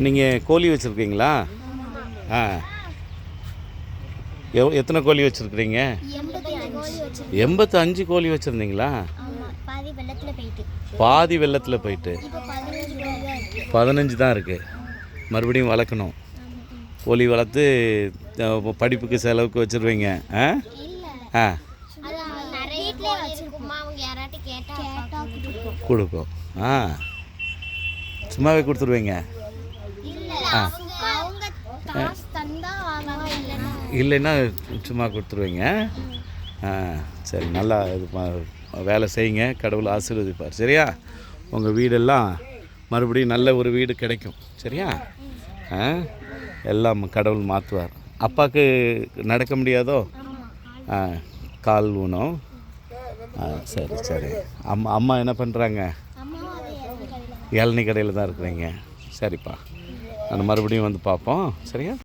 நீங்கள் கோழி வச்சுருக்கீங்களா? ஆ, எத்தனை கோழி வச்சுருக்குறீங்க? 85 கோழி வச்சுருந்தீங்களா? பாதி வெள்ளத்தில் போயிட்டு 15 தான் இருக்குது. மறுபடியும் வளர்க்கணும். கோழி வளர்த்து படிப்புக்கு செலவுக்கு வச்சுருவீங்க. ஆ ஆ கொடுக்கும். ஆ சும்மாவே கொடுத்துருவீங்க. ஆ இல்லைன்னா சும்மா கொடுத்துருவீங்க. ஆ சரி, நல்லா இது வேலை செய்யுங்க. கடவுள் ஆசீர்வதிப்பார். சரியா? உங்கள் வீடெல்லாம் மறுபடியும் நல்ல ஒரு வீடு கிடைக்கும். சரியா? ஆ எல்லாம் கடவுள் மாற்றுவார். அப்பாவுக்கு நடக்க முடியாதோ? ஆ கால் ஊனம். ஆ சரி சரி. அம்மா என்ன பண்ணுறாங்க? இளநீ கடையில் தான் இருக்கிறீங்க. சரிப்பா, நான் மறுபடியும் வந்து பார்ப்போம். சரியா?